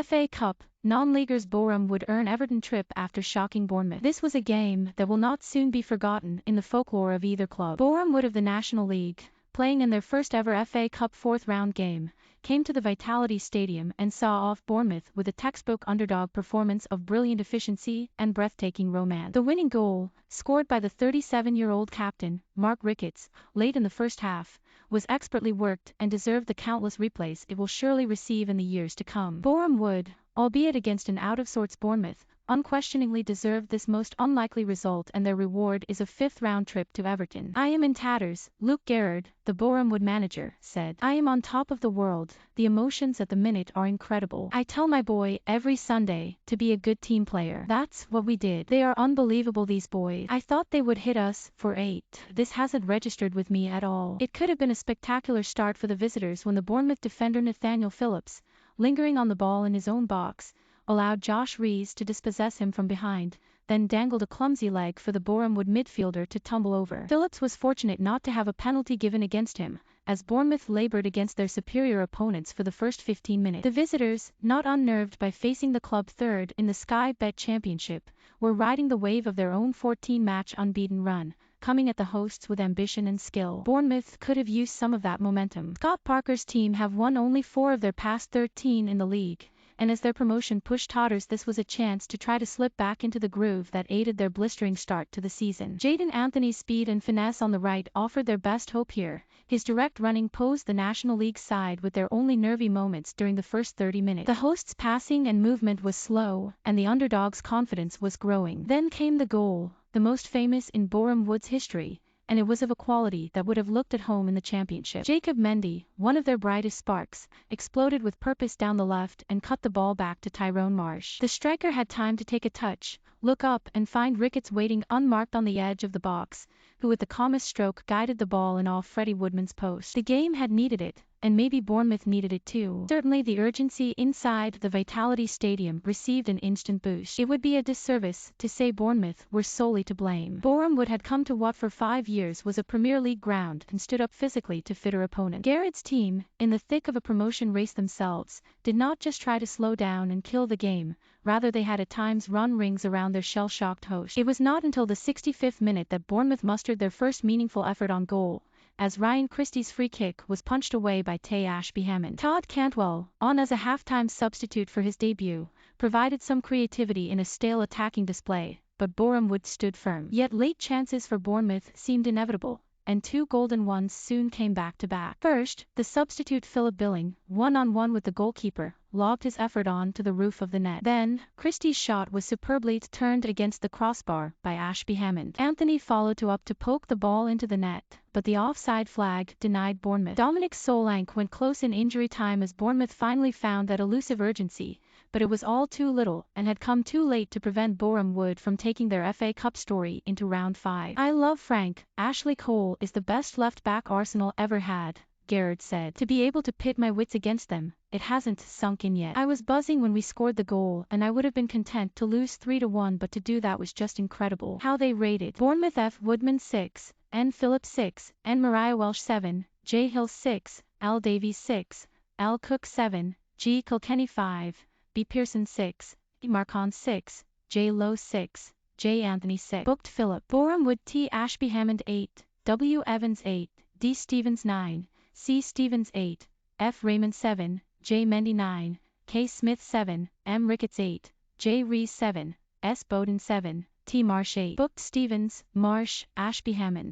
FA Cup, Non-Leaguers Boreham Wood earn Everton trip after shocking Bournemouth. This was a game that will not soon be forgotten in the folklore of either club. Boreham Wood of the National League, playing in their first ever FA Cup fourth round game, came to the Vitality Stadium and saw off Bournemouth with a textbook underdog performance of brilliant efficiency and breathtaking romance. The winning goal, scored by the 37-year-old captain, Mark Ricketts, late in the first half, was expertly worked and deserved the countless replays it will surely receive in the years to come. Boreham Wood, albeit against an out-of-sorts Bournemouth, unquestioningly deserved this most unlikely result, and their reward is a fifth-round trip to Everton. "I am in tatters," Luke Garrard, the Boreham Wood manager, said. "I am on top of the world. The emotions at the minute are incredible. I tell my boy every Sunday to be a good team player. That's what we did. They are unbelievable, these boys. I thought they would hit us for 8. This hasn't registered with me at all." It could have been a spectacular start for the visitors when the Bournemouth defender Nathaniel Phillips, lingering on the ball in his own box, allowed Josh Rees to dispossess him from behind, then dangled a clumsy leg for the Boreham Wood midfielder to tumble over. Phillips was fortunate not to have a penalty given against him, as Bournemouth laboured against their superior opponents for the first 15 minutes. The visitors, not unnerved by facing the club third in the Sky Bet Championship, were riding the wave of their own 14-match unbeaten run, coming at the hosts with ambition and skill. Bournemouth could have used some of that momentum. Scott Parker's team have won only 4 of their past 13 in the league, and as their promotion push totters, this was a chance to try to slip back into the groove that aided their blistering start to the season. Jadon Anthony's speed and finesse on the right offered their best hope here. His direct running posed the National League side with their only nervy moments during the first 30 minutes. The hosts' passing and movement was slow, and the underdogs' confidence was growing. Then came the goal, the most famous in Boreham Wood's history, and it was of a quality that would have looked at home in the Championship. Jacob Mendy, one of their brightest sparks, exploded with purpose down the left and cut the ball back to Tyrone Marsh. The striker had time to take a touch, look up and find Ricketts waiting unmarked on the edge of the box, who with the calmest stroke guided the ball in off Freddie Woodman's post. The game had needed it, and maybe Bournemouth needed it too. Certainly the urgency inside the Vitality Stadium received an instant boost. It would be a disservice to say Bournemouth were solely to blame. Boreham Wood had come to what for 5 years was a Premier League ground and stood up physically to fitter opponents. Garrett's team, in the thick of a promotion race themselves, did not just try to slow down and kill the game, rather they had at times run rings around their shell-shocked host. It was not until the 65th minute that Bournemouth mustered their first meaningful effort on goal, as Ryan Christie's free kick was punched away by T Ashby-Hammond. Todd Cantwell, on as a half-time substitute for his debut, provided some creativity in a stale attacking display, but Boreham Wood stood firm. Yet late chances for Bournemouth seemed inevitable, and 2 golden ones soon came back-to-back. First, the substitute Philip Billing, one-on-one with the goalkeeper, lobbed his effort on to the roof of the net. Then, Christie's shot was superbly turned against the crossbar by Ashby-Hammond. Anthony followed to poke the ball into the net, but the offside flag denied Bournemouth. Dominic Solanke went close in injury time as Bournemouth finally found that elusive urgency, but it was all too little and had come too late to prevent Boreham Wood from taking their FA Cup story into round 5. "I love Frank. Ashley Cole is the best left-back Arsenal ever had," Garrard said. "To be able to pit my wits against them, it hasn't sunk in yet. I was buzzing when we scored the goal and I would have been content to lose 3-1, but to do that was just incredible." How they rated: Bournemouth F Woodman 6, N Phillips 6, N Mariah Welsh 7, J Hill 6, L Davies 6, L Cook 7, G Kilkenny 5, B Pearson 6, E Marcon 6, J Lowe 6, J Anthony 6. Booked Philip. Boreham Wood T Ashby-Hammond 8, W Evans 8, D Stevens 9, C Stevens 8, F Raymond 7, J Mendy 9, K Smith 7, M Ricketts 8, J Rees 7, S Bowden 7, T Marsh 8. Booked Stevens, Marsh, Ashby-Hammond.